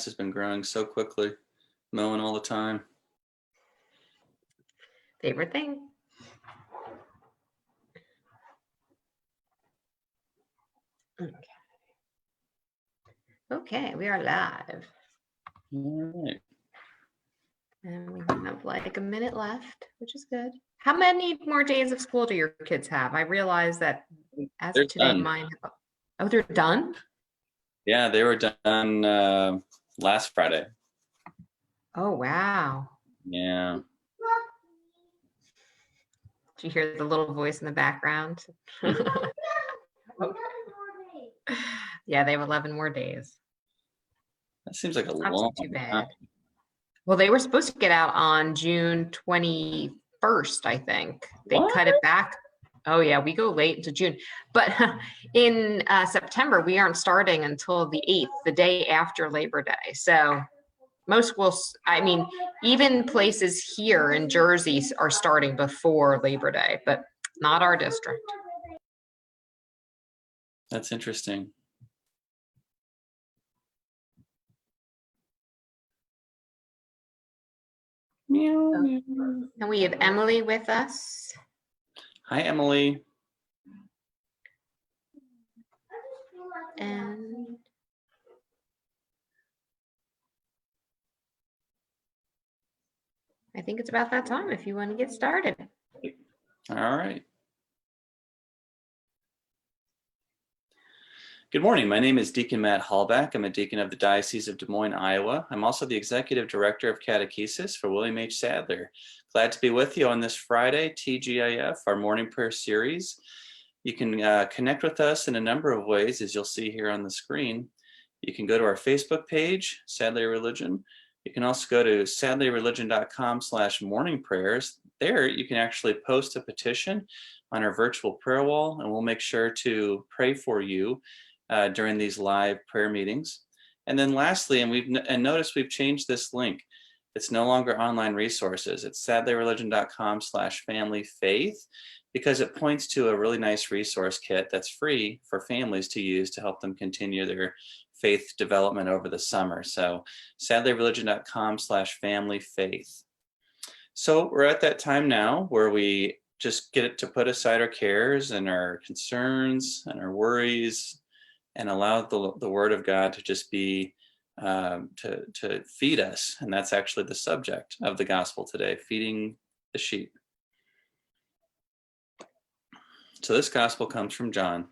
grass has been growing so quickly, mowing all the time. Favorite thing? Okay, we are live. All right. And we have like a minute left, which is good. How many more days of school do your kids have? I realize that as They're of today, done. mine have, oh, they're done? Yeah, they were done last Friday. Oh, wow. Yeah. Do you hear the little voice in the background? Yeah, they have 11 more days. That seems like a Not long too bad. time. Well, they were supposed to get out on June 21st, I think. They What? cut it back. Oh, yeah, we go late into June. But in September, we aren't starting until the 8th, the day after Labor Day. So most schools, I mean, even places here in Jersey are starting before Labor Day, but not our district. That's interesting. Meow, meow. And we have Emily with us. Hi, Emily. And I think it's about that time if you want to get started. All right. Good morning. My name is Deacon Matt Halbach. I'm a deacon of the Diocese of Des Moines, Iowa. I'm also the executive director of catechesis for William H. Sadler. Glad to be with you on this Friday, TGIF, our morning prayer series. You can connect with us in a number of ways, as you'll see here on the screen. You can go to our Facebook page, Sadler Religion. You can also go to sadlerreligion.com/morningprayers. There you can actually post a petition on our virtual prayer wall, and we'll make sure to pray for you during these live prayer meetings. And then lastly, and notice we've changed this link. It's no longer online resources. It's sadlerreligion.com/familyfaith, because it points to a really nice resource kit that's free for families to use to help them continue their faith development over the summer. So sadlerreligion.com/familyfaith. So we're at that time now where we just get to put aside our cares and our concerns and our worries and allow the word of God to just be to feed us. And that's actually the subject of the gospel today, feeding the sheep. So this gospel comes from John.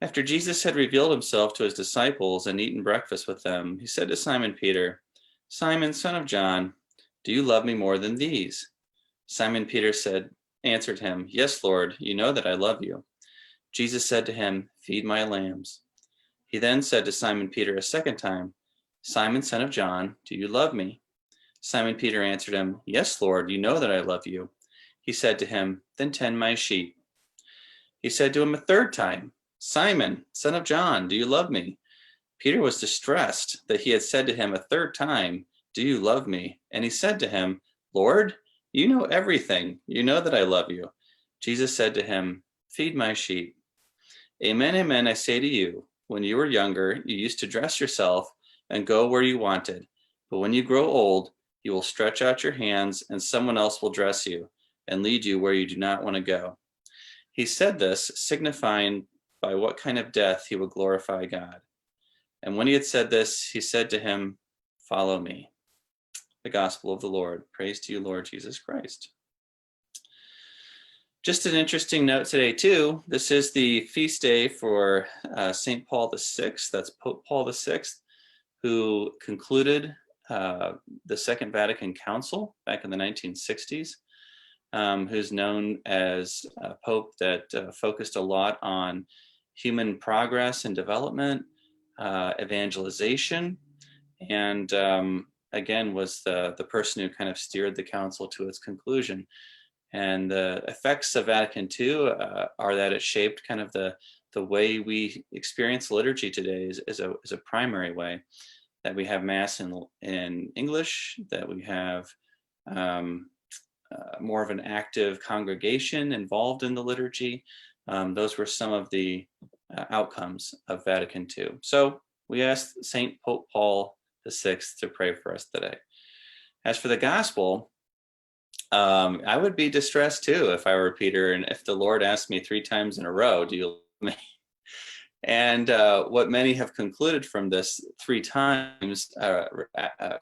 After Jesus had revealed himself to his disciples and eaten breakfast with them, he said to Simon Peter, "Simon, son of John, do you love me more than these?" Simon Peter answered him, "Yes, Lord, you know that I love you." Jesus said to him, "Feed my lambs." He then said to Simon Peter a second time, "Simon, son of John, do you love me?" Simon Peter answered him, "Yes, Lord, you know that I love you." He said to him, "Then tend my sheep." He said to him a third time, "Simon, son of John, do you love me?" Peter was distressed that he had said to him a third time, "Do you love me?" And he said to him, "Lord, you know everything. You know that I love you." Jesus said to him, "Feed my sheep. Amen, amen, I say to you, when you were younger, you used to dress yourself and go where you wanted. But when you grow old, you will stretch out your hands and someone else will dress you and lead you where you do not want to go." He said this, signifying by what kind of death he would glorify God. And when he had said this, he said to him, "Follow me." The gospel of the Lord. Praise to you, Lord Jesus Christ. Just an interesting note today, too. This is the feast day for St. Paul VI. That's Pope Paul VI, who concluded the Second Vatican Council back in the 1960s, who's known as a pope that focused a lot on human progress and development, evangelization, and again was the person who kind of steered the council to its conclusion. And the effects of Vatican II are that it shaped kind of the way we experience liturgy today is a primary way, that we have Mass in English, that we have more of an active congregation involved in the liturgy. Those were some of the outcomes of Vatican II. So we ask St. Pope Paul VI to pray for us today. As for the gospel, I would be distressed too if I were Peter, and if the Lord asked me 3 times in a row, do you love me? And what many have concluded from this 3 times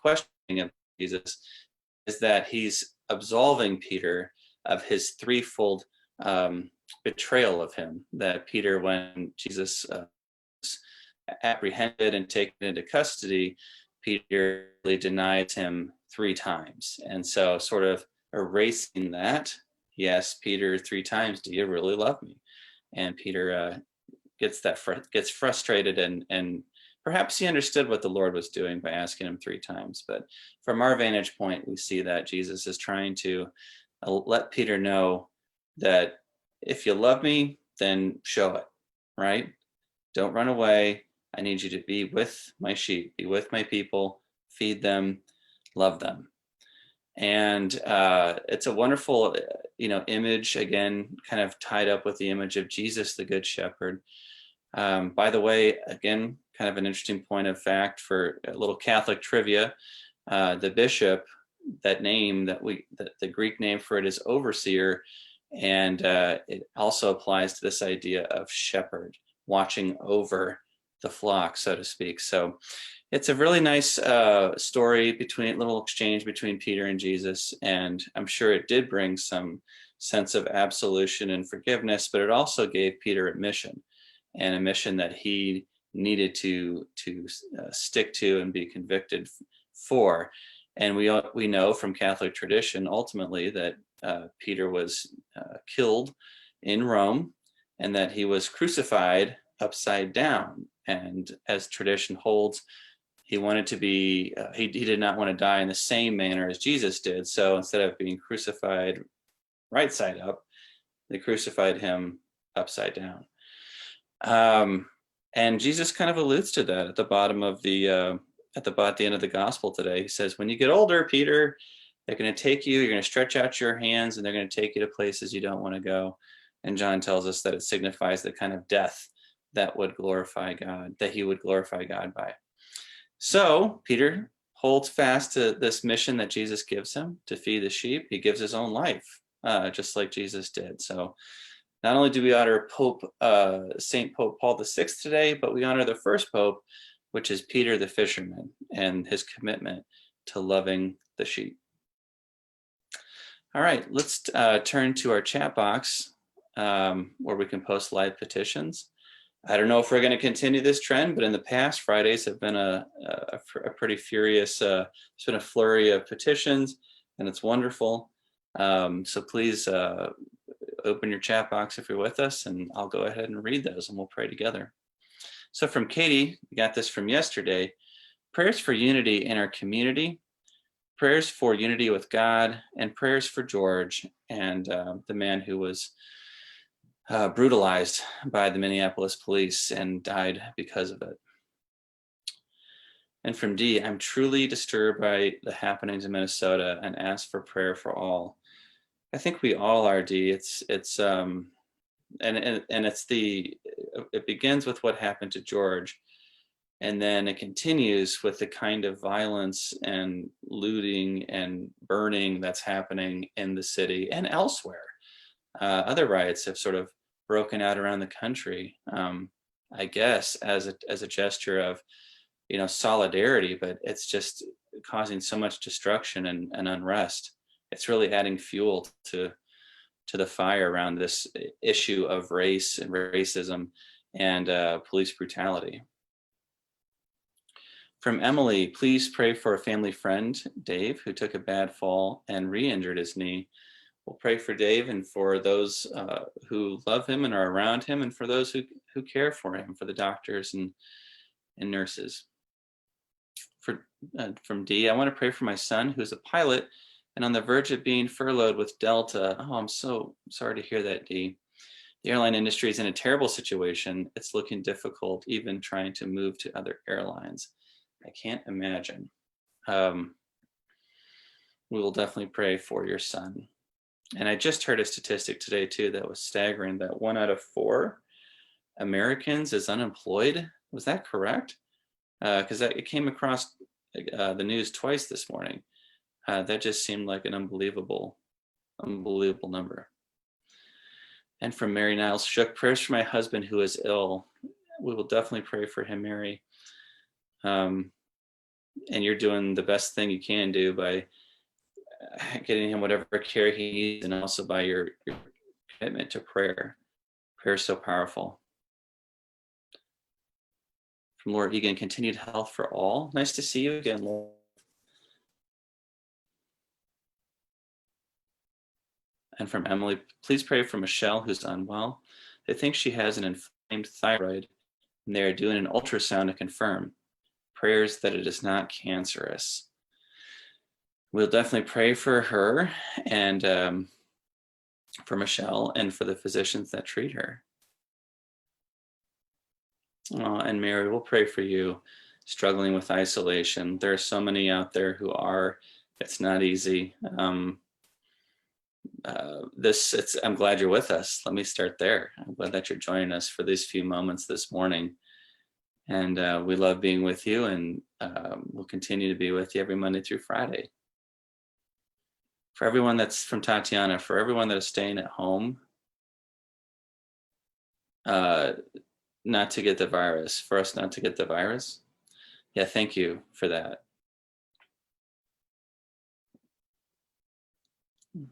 questioning of Jesus is that he's absolving Peter of his threefold betrayal of him. That Peter, when Jesus was apprehended and taken into custody, Peter really denied him 3 times. And so, sort of erasing that, he asked Peter 3 times, do you really love me? And Peter gets frustrated, and perhaps he understood what the Lord was doing by asking him 3 times. But from our vantage point, we see that Jesus is trying to let Peter know that if you love me, then show it, right? Don't run away. I need you to be with my sheep, be with my people, feed them, love them. And it's a wonderful, image, again, kind of tied up with the image of Jesus, the Good Shepherd. By the way, again, kind of an interesting point of fact for a little Catholic trivia. The bishop, that name the Greek name for it is overseer, and it also applies to this idea of shepherd, watching over the flock, so to speak. So it's a really nice little exchange between Peter and Jesus, and I'm sure it did bring some sense of absolution and forgiveness, but it also gave Peter a mission, and a mission that he needed to stick to and be convicted for. And we know from Catholic tradition ultimately that Peter was killed in Rome, and that he was crucified upside down. And as tradition holds, he wanted to be he did not want to die in the same manner as Jesus did. So instead of being crucified right side up, they crucified him upside down. And Jesus kind of alludes to that at the bottom of the at the end of the gospel today. He says, when you get older, Peter, they're going to take you, you're going to stretch out your hands, and they're going to take you to places you don't want to go. And John tells us that it signifies the kind of death that would glorify God, that he would glorify God by. So Peter holds fast to this mission that Jesus gives him to feed the sheep. He gives his own life, just like Jesus did. So not only do we honor St. Pope Paul VI today, but we honor the first pope, which is Peter the fisherman, and his commitment to loving the sheep. All right, let's turn to our chat box where we can post live petitions. I don't know if we're going to continue this trend, but in the past, Fridays have been a pretty furious, there's been a flurry of petitions, and it's wonderful. So please open your chat box if you're with us, and I'll go ahead and read those, and we'll pray together. So from Katie, we got this from yesterday: prayers for unity in our community, prayers for unity with God, and prayers for George and the man who was brutalized by the Minneapolis police and died because of it. And from D, I'm truly disturbed by the happenings in Minnesota and ask for prayer for all. I think we all are, D. It begins with what happened to George, and then it continues with the kind of violence and looting and burning that's happening in the city and elsewhere. Other riots have sort of broken out around the country, I guess, as a gesture of, solidarity, but it's just causing so much destruction and unrest. It's really adding fuel to the fire around this issue of race and racism and police brutality. From Emily, please pray for a family friend, Dave, who took a bad fall and re-injured his knee. We'll pray for Dave and for those who love him and are around him, and for those who care for him, for the doctors and nurses. From D, I want to pray for my son, who's a pilot and on the verge of being furloughed with Delta. Oh, I'm so sorry to hear that, D. The airline industry is in a terrible situation. It's looking difficult, even trying to move to other airlines. I can't imagine. We will definitely pray for your son. And I just heard a statistic today, too, that was staggering, that 1 out of 4 Americans is unemployed. Was that correct? because it came across the news twice this morning. That just seemed like an unbelievable number. And from Mary Niles Shook, prayers for my husband who is ill. We will definitely pray for him, Mary. And you're doing the best thing you can do by getting him whatever care he needs, and also by your commitment to prayer. Prayer is so powerful. From Lord Egan, continued health for all. Nice to see you again, Lord. And from Emily, please pray for Michelle, who's unwell. They think she has an inflamed thyroid, and they are doing an ultrasound to confirm. Prayers that it is not cancerous. We'll definitely pray for her and for Michelle and for the physicians that treat her. And Mary, we'll pray for you struggling with isolation. There are so many out there who are. It's not easy. I'm glad you're with us. Let me start there. I'm glad that you're joining us for these few moments this morning. And we love being with you, and we'll continue to be with you every Monday through Friday. For everyone that's from Tatiana, for everyone that is staying at home, not to get the virus, for us not to get the virus. Yeah, thank you for that.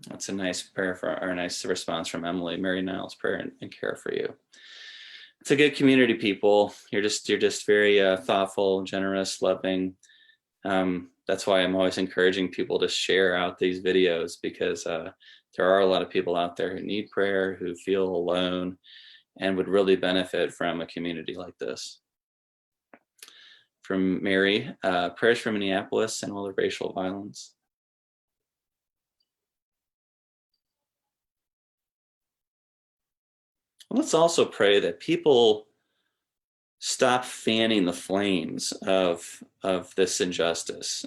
That's a nice prayer or a nice response from Emily. Mary Niles, prayer and care for you. It's a good community, people. You're just very thoughtful, generous, loving. That's why I'm always encouraging people to share out these videos, because there are a lot of people out there who need prayer, who feel alone, and would really benefit from a community like this. From Mary, prayers for Minneapolis and all the racial violence. Let's also pray that people stop fanning the flames of this injustice,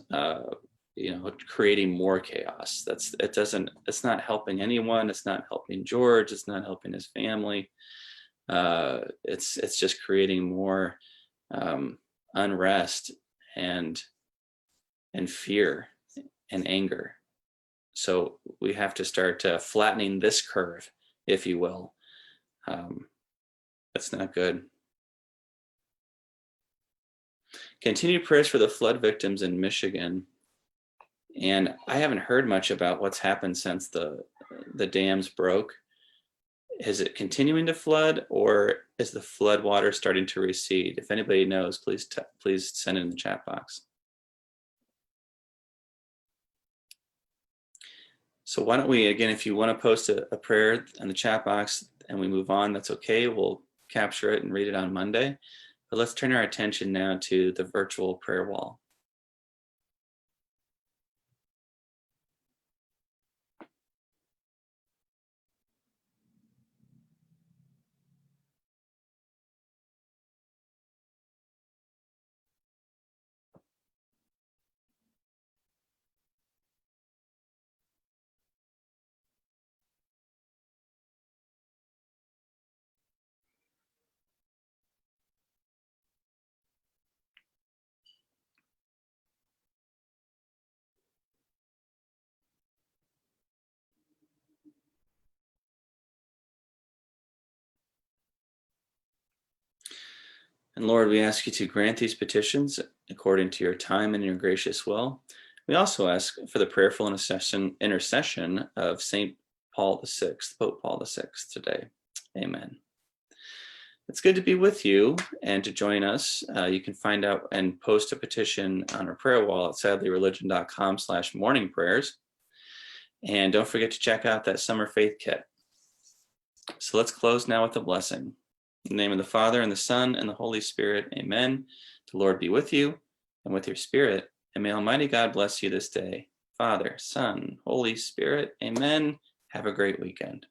creating more chaos. It's not helping anyone. It's not helping George. It's not helping his family. It's just creating more unrest and fear and anger. So we have to start flattening this curve, if you will. That's not good. Continued prayers for the flood victims in Michigan. And I haven't heard much about what's happened since the dams broke. Is it continuing to flood, or is the flood water starting to recede? If anybody knows, please send it in the chat box. So why don't we, again, if you want to post a prayer in the chat box and we move on, that's okay. We'll capture it and read it on Monday. But let's turn our attention now to the virtual prayer wall. And Lord, we ask you to grant these petitions according to your time and your gracious will. We also ask for the prayerful intercession of St. Paul VI, Pope Paul VI today. Amen. It's good to be with you and to join us. You can find out and post a petition on our prayer wall at sadlyreligion.com/morningprayers. And don't forget to check out that summer faith kit. So let's close now with a blessing. In the name of the Father, and the Son, and the Holy Spirit, amen. The Lord be with you and with your spirit, and may Almighty God bless you this day. Father, Son, Holy Spirit, amen. Have a great weekend.